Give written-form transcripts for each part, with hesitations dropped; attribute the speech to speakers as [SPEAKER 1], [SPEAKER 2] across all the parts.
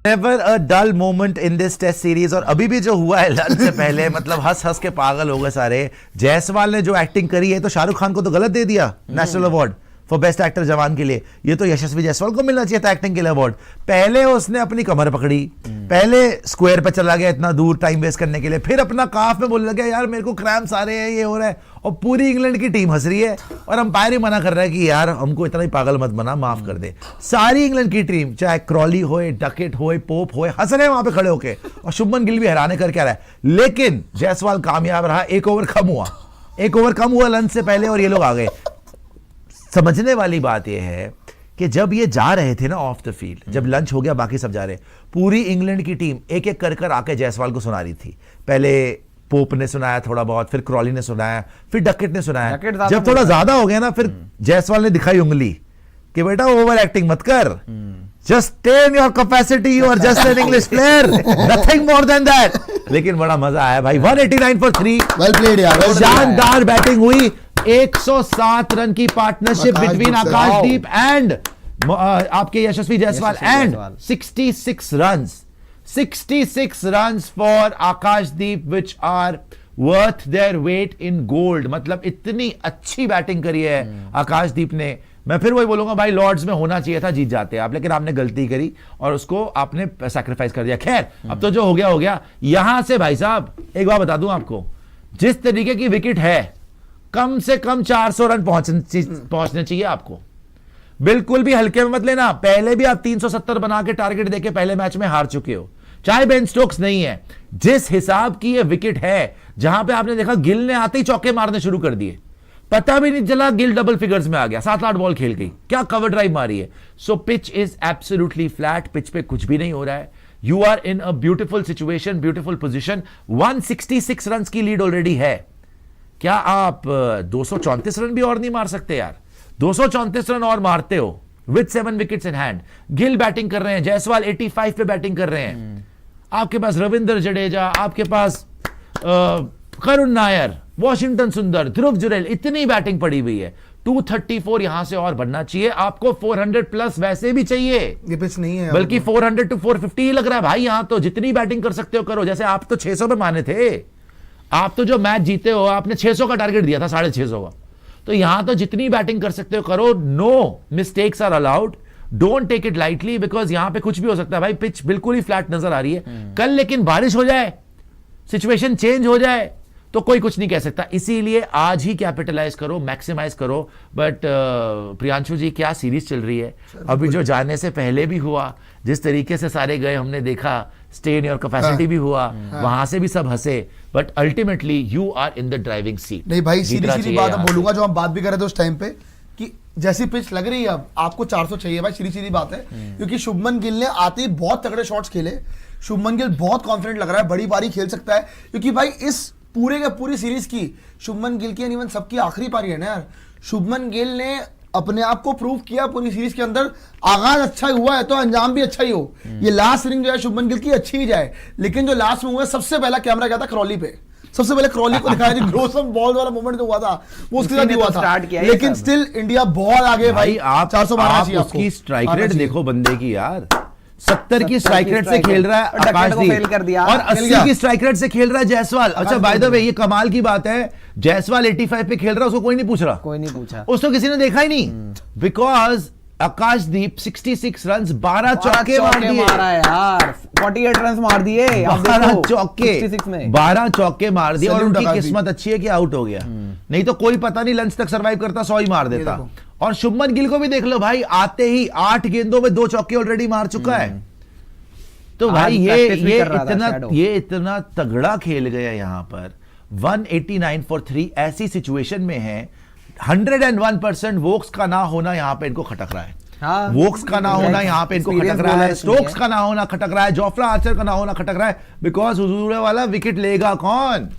[SPEAKER 1] Never a dull moment in this test series. और अभी भी जो हुआ है लंच से पहले मतलब हंस हंस के पागल हो गए सारे। जायसवाल ने जो एक्टिंग करी है तो शाहरुख खान को तो गलत दे दिया national award for best actor जवान के लिए। ये तो यशस्वी जायसवाल को मिलना चाहिए था एक्टिंग के लिए अवार्ड। पहले उसने अपनी कमर पकड़ी, पहले स्क्वायर पे चला गया इतना दूर टाइम वेस्ट करने के लिए, फिर अपना काफ में बोलने लगा यार मेरे को क्रैम्प्स आ रहे हैं, ये हो रहा है। और पूरी इंग्लैंड की टीम हंस रही है और अंपायर ही मना कर रहा है कि यार हमको इतना ही पागल मत बना, माफ कर दे। सारी इंग्लैंड की टीम चाहे क्रॉली होए, डकेट होए, पोप होए, हंस रहे हैं वहां पे खड़े होके। और शुभमन गिल भी हैराने करके आ रहा है। लेकिन जायसवाल कामयाब रहा, एक ओवर कम हुआ लंच से पहले और ये लोग आ गए। समझने वाली बात यह है कि जब ये जा रहे थे ना ऑफ द फील्ड, जब लंच हो गया बाकी सब जा रहे, पूरी इंग्लैंड की टीम एक एक कर आके जायसवाल को सुना रही थी। पहले पोप ने सुनाया थोड़ा बहुत, फिर क्रॉली ने सुनाया, फिर डकेट ने सुनाया। जब थोड़ा ज्यादा हो गया ना फिर जायसवाल ने दिखाई उंगली कि बेटा ओवर एक्टिंग मत कर, just stay in your capacity, you are just an English player, nothing more than that. लेकिन बड़ा मजा आया भाई। 189 फॉर 3,
[SPEAKER 2] वेल प्लेड यार,
[SPEAKER 1] शानदार बैटिंग हुई। 107 रन की पार्टनरशिप बिटवीन आकाशदीप एंड आपके Yashasvi Jaiswal and 66 runs for Akashdeep which are worth their weight in gold. मतलब इतनी अच्छी बैटिंग करी है आकाशदीप ने। मैं फिर वही बोलूंगा भाई, लॉर्ड्स में होना चाहिए था, जीत जाते आप, लेकिन आपने गलती करी और उसको आपने सैक्रिफाइस कर दिया। खैर अब तो जो हो गया हो गया। यहां से भाई साहब एक बात बता दूं आपको, जिस तरीके की विकेट है कम से कम 400 रन पहुंचने चाहिए आपको। बिल्कुल भी हल्के में मत लेना। पहले भी आप 370 बना के टारगेट देके पहले मैच में हार चुके हो, चाहे बेन स्टोक्स नहीं है। जिस हिसाब की ये विकेट है, जहां पे आपने देखा गिल ने आते ही चौके मारने शुरू कर दिए, पता भी नहीं चला गिल डबल फिगर्स में आ गया, 7-8 बॉल खेल गई, क्या कवर ड्राइव मारी है। So pitch is absolutely flat, pitch पे कुछ भी नहीं हो रहा है। You are in a beautiful situation, beautiful position. 166 run की लीड ऑलरेडी है। क्या आप 234 रन भी और नहीं मार सकते यार? 234 रन और मारते हो with 7 wickets in hand. Gill batting कर रहे हैं, जायसवाल 85 पे बैटिंग कर रहे हैं। आपके पास रविंद्र जडेजा, आपके पास करुण नायर, वॉशिंगटन सुंदर, ध्रुव जुरेल, इतनी बैटिंग पड़ी हुई है। 234 यहां से और बढ़ना चाहिए आपको। 400 प्लस वैसे भी चाहिए,
[SPEAKER 2] ये पिच नहीं है
[SPEAKER 1] बल्कि 400 to 450 ही लग रहा है भाई। यहां तो जितनी बैटिंग कर सकते हो करो। जैसे आप तो 600 पे माने थे, आप तो जो मैच जीते हो आपने 600 का टारगेट दिया था, 650 का। तो यहां तो जितनी बैटिंग कर सकते हो करो। No mistakes are allowed, don't take it lightly, because यहां पे कुछ भी हो सकता है भाई। पिच बिल्कुल ही फ्लैट नजर आ रही है। कल लेकिन बारिश हो जाए, सिचुएशन चेंज हो जाए तो कोई कुछ नहीं कह सकता। इसीलिए आज ही कैपिटलाइज करो, मैक्सिमाइज करो। बट प्रियांशु जी, क्या सीरीज चल रही है। अभी जो जाने से पहले भी हुआ, जिस तरीके से सारे गए हमने देखा, स्टे इन योर कैपेसिटी भी हुआ, वहां से भी सब हंसे, but ultimately you are in the driving seat.
[SPEAKER 2] नहीं भाई, सीधी बात बोलूंगा, जो हम बात भी कर रहे थे उस टाइम पे कि जैसी पिच लग रही है अब आपको 400 चाहिए भाई, सीधी बात है। क्योंकि शुभमन गिल ने आते ही बहुत तगड़े शॉट्स खेले। शुभमन गिल बहुत कॉन्फिडेंट लग रहा है, बड़ी पारी खेल सकता है। क्योंकि भाई इस पूरी सीरीज की शुभमन गिल की इवन सबकी आखिरी पारी है ना यार। शुभमन गिल ने अपने आप को प्रूव किया पूरी सीरीज के अंदर। आगाज अच्छा हुआ है तो अंजाम भी अच्छा ही हो। ये लास्ट इनिंग जो है शुभमन गिल की अच्छी ही जाए, लेकिन जो लास्ट में हुआ, सबसे पहला कैमरा गया था क्रॉली पे, सबसे पहले क्रॉली को दिखाया था। ग्रोसम बॉल वाला मोमेंट जो हुआ था वो उसके साथ हुआ था। लेकिन स्टिल इंडिया बहुत आगे भाई।
[SPEAKER 1] आप 412 उसकी स्ट्राइक रेट देखो बंदे की यार। 70 की स्ट्राइक रेट से खेल रहा है आकाशदीप और 80 की स्ट्राइक रेट से खेल रहा है जायसवाल। अच्छा बाय द वे, ये कमाल की बात है, जायसवाल 85 पे खेल रहा है, उसको कोई नहीं पूछ रहा,
[SPEAKER 3] कोई नहीं पूछा,
[SPEAKER 1] उसको किसी ने देखा ही नहीं। बिकॉज आकाशदीप 66 रन, 12 चौके मार दिए
[SPEAKER 3] यार, 48 रन मार दिए,
[SPEAKER 1] 12 चौके मार दिए। और उनकी किस्मत अच्छी है कि आउट हो गया, नहीं तो कोई पता नहीं लंच तक सरवाइव करता, 100 ही मार देता। और शुभमन गिल को भी देख लो भाई, आते ही 8 गेंदों में 2 चौके ऑलरेडी मार चुका है। तो भाई ये इतना तगड़ा खेल गया यहां पर। 189 फॉर 3 ऐसी सिचुएशन में है। 101% वोक्स का ना होना यहां पे इनको खटक रहा है। वोक्स का ना होना यहां पे इनको खटक रहा है, स्टोक्स का ना होना खटक रहा है, जोफ्रा आर्चर का ना होना खटक रहा है। बिकॉज हुजूर वाला विकेट लेगा कौन?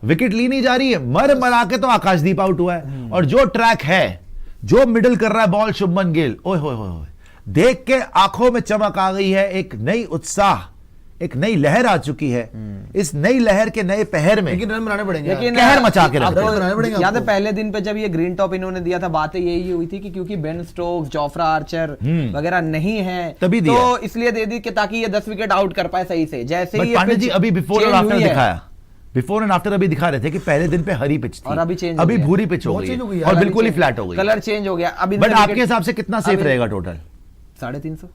[SPEAKER 1] विकेट ली नहीं जा रही है। मरा के तो आकाशदीप आउट हुआ है। और जो ट्रैक है, जो मिडल कर रहा है बॉल शुभमन गिल, ओए होए होए, देख के आंखों में चमक आ गई है, एक नई उत्साह, एक नई लहर आ चुकी है। इस नई लहर के नए पहर में
[SPEAKER 2] लेकिन रन बनाने पड़ेंगे।
[SPEAKER 3] लेकिन
[SPEAKER 1] कहर मचा के रख
[SPEAKER 3] आपको
[SPEAKER 1] दिया।
[SPEAKER 2] बनाने पड़ेंगे
[SPEAKER 3] याद है
[SPEAKER 2] आपको।
[SPEAKER 3] पहले दिन पे जब ये ग्रीन टॉप इन्होंने दिया था, बातें यही हुई थी कि क्योंकि बेन स्टोक्स, जोफ्रा आर्चर वगैरह नहीं है
[SPEAKER 1] तभी दिया।
[SPEAKER 3] तो इसलिए दे दी कि ताकि ये 10 विकेट आउट कर पाए सही से। जैसे ही
[SPEAKER 1] बट
[SPEAKER 3] ये
[SPEAKER 1] पांडे जी
[SPEAKER 3] pitch
[SPEAKER 1] अभी बिफोर और
[SPEAKER 3] change
[SPEAKER 1] आफ्टर
[SPEAKER 3] हुई है,
[SPEAKER 1] दिखाया, बिफोर एंड आफ्टर अभी दिखा रहे थे कि पहले दिन पे हरी पिच थी
[SPEAKER 3] और अभी change हो
[SPEAKER 1] अभी
[SPEAKER 3] गया।
[SPEAKER 1] भूरी पिच हो
[SPEAKER 2] बहुत
[SPEAKER 1] गई
[SPEAKER 2] change हो गई
[SPEAKER 1] है
[SPEAKER 2] यार,
[SPEAKER 1] और
[SPEAKER 2] अभी
[SPEAKER 1] बिल्कुल ही
[SPEAKER 2] change-
[SPEAKER 1] फ्लैट हो गई।
[SPEAKER 3] कलर चेंज हो गया। अब
[SPEAKER 1] बट आपके हिसाब से कितना सेफ
[SPEAKER 3] अभी-
[SPEAKER 1] रहेगा टोटल?
[SPEAKER 3] 350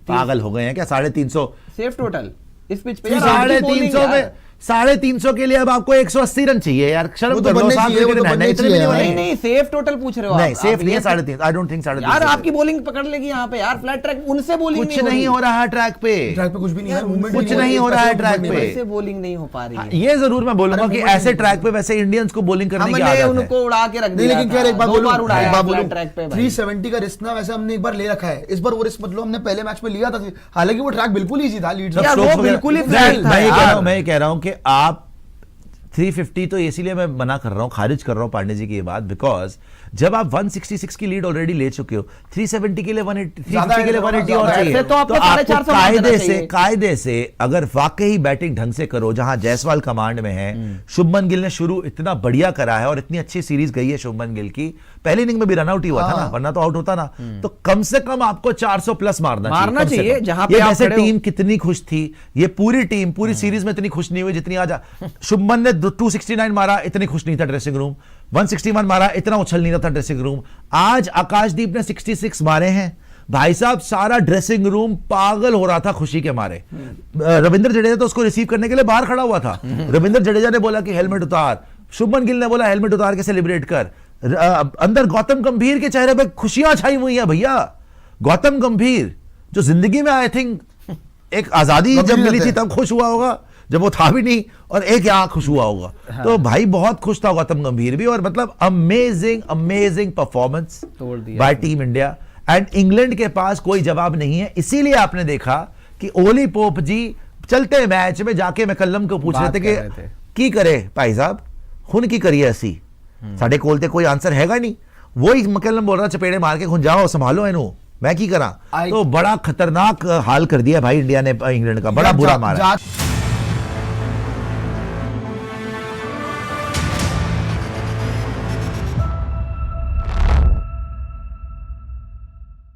[SPEAKER 1] पागल हो गए हैं क्या? 350
[SPEAKER 3] सेफ टोटल इस पिच पे।
[SPEAKER 1] 350 में 350 के लिए अब आपको 180 रन चाहिए यार। शर्म
[SPEAKER 2] वो तो
[SPEAKER 1] कर लो,
[SPEAKER 2] बनने
[SPEAKER 1] 7
[SPEAKER 2] चाहिए, वो
[SPEAKER 1] विकेट
[SPEAKER 2] तो
[SPEAKER 1] नहीं,
[SPEAKER 2] बनने
[SPEAKER 1] इतने भी नहीं
[SPEAKER 2] चाहिए।
[SPEAKER 1] बनेंगे।
[SPEAKER 3] नहीं सेफ टोटल पूछ रहे हो
[SPEAKER 1] नहीं
[SPEAKER 3] आप।
[SPEAKER 1] सेफ
[SPEAKER 3] आप
[SPEAKER 1] नहीं है
[SPEAKER 3] ये-
[SPEAKER 1] 350। आई डोंट थिंक 350
[SPEAKER 3] यार आपकी बॉलिंग पकड़ लेगी यहाँ पे यार, फ्लैट ट्रैक उनसे बॉलिंग
[SPEAKER 1] कुछ नहीं हो रहा है ट्रैक पे,
[SPEAKER 2] ट्रैक पे कुछ भी नहीं है, मूवमेंट
[SPEAKER 1] कुछ नहीं हो रहा है ट्रैक पे।
[SPEAKER 3] से बॉलिंग नहीं हो पा रही है।
[SPEAKER 1] ये जरूर मैं बोलूंगा
[SPEAKER 2] अरे
[SPEAKER 1] कि
[SPEAKER 2] movement
[SPEAKER 1] ऐसे
[SPEAKER 2] नहीं
[SPEAKER 1] ट्रैक पे वैसे इंडियंस को बॉलिंग करने की
[SPEAKER 3] हमने
[SPEAKER 1] आदत है।
[SPEAKER 3] उनको उड़ा के रख
[SPEAKER 2] नहीं
[SPEAKER 3] दिया
[SPEAKER 2] लेकिन
[SPEAKER 3] था।
[SPEAKER 2] खैर एक बात
[SPEAKER 3] 2
[SPEAKER 2] बोलूं,
[SPEAKER 3] बार उड़ाया
[SPEAKER 2] एक बात
[SPEAKER 3] फ्लैट
[SPEAKER 2] बोलूं,
[SPEAKER 3] ट्रैक पे भाई।
[SPEAKER 2] 370 का रिस्क ना वैसे हमने एक बार ले रखा है, इस बार वो रिस्क मतलब हमने पहले मैच में लिया था, हालांकि वो ट्रैक बिल्कुल ईजी था, लीड
[SPEAKER 3] यार, वो बिल्कुल ही flat था यार।
[SPEAKER 1] मैं ये कह रहा हूं कि आप 350 तो इसीलिए मैं मना कर रहा हूं, खारिज कर रहा हूं पांडे जी की ये बात, बिकॉज जब आप 166 की लीड ऑलरेडी ले चुके हो, 370 के लिए 180, 350 के लिए 180 और
[SPEAKER 2] ज्यादा है,
[SPEAKER 1] चाहिए।
[SPEAKER 3] तो आपको 450
[SPEAKER 1] कायदे से अगर वाकई बैटिंग ढंग से करो, जहां जायसवाल कमांड में है, शुभमन गिल ने शुरू इतना बढ़िया करा है और इतनी अच्छी सीरीज गई है शुभमन गिल की, पहली इनिंग में भी रन आउट ही हुआ था ना, वरना तो आउट होता ना, तो कम से कम आपको 400 प्लस मारना
[SPEAKER 3] मारना
[SPEAKER 1] चाहिए,
[SPEAKER 3] चाहिए,
[SPEAKER 1] कम से कम।
[SPEAKER 3] जहां
[SPEAKER 1] ये
[SPEAKER 3] पे आप
[SPEAKER 1] वैसे
[SPEAKER 3] खड़े हो।
[SPEAKER 1] टीम कितनी खुश थी, ये पूरी टीम पूरी सीरीज में इतनी खुश नहीं हुई जितनी आज शुभमन ने 269 मारा, इतनी खुश नहीं था ड्रेसिंग रूम, 161 मारा, इतना उछल नहीं था ड्रेसिंग रूम। आज आकाशदीप ने 66 मारे हैं भाई साहब, सारा ड्रेसिंग रूम पागल हो रहा था खुशी के मारे। रविंद्र जडेजा तो उसको रिसीव करने के लिए बाहर खड़ा हुआ था। रविंद्र जडेजा ने बोला कि हेलमेट उतार, शुभमन गिल ने बोला हेलमेट उतार के सेलिब्रेट कर। अंदर गौतम गंभीर के चेहरे पे खुशियां छाई हुई हैं भैया। गौतम गंभीर जो जिंदगी में आई थिंक एक आजादी जब मिली थी तब खुश हुआ होगा, जब वो था भी नहीं, और एक यहां खुश हुआ होगा।
[SPEAKER 3] हाँ।
[SPEAKER 1] तो भाई बहुत खुश था गौतम गंभीर भी, और मतलब अमेजिंग परफॉर्मेंस
[SPEAKER 3] तोड़ दिया
[SPEAKER 1] bye team India. And England के पास कोई जवाब नहीं है, इसीलिए आपने देखा कि ओली पोप जी चलते मैच में जाके मैकलम को पूछ रहे थे कि की करे भाई साहब, खून की करिए ऐसी साढ़े कोल ते कोई आंसर हैगा नहीं। वही मैकलम बोल रहा चपेड़े मार के खुन जाओ संभालो इनू, मैं की करा। तो बड़ा खतरनाक हाल कर दिया भाई इंडिया ने इंग्लैंड का, बड़ा बुरा मारा।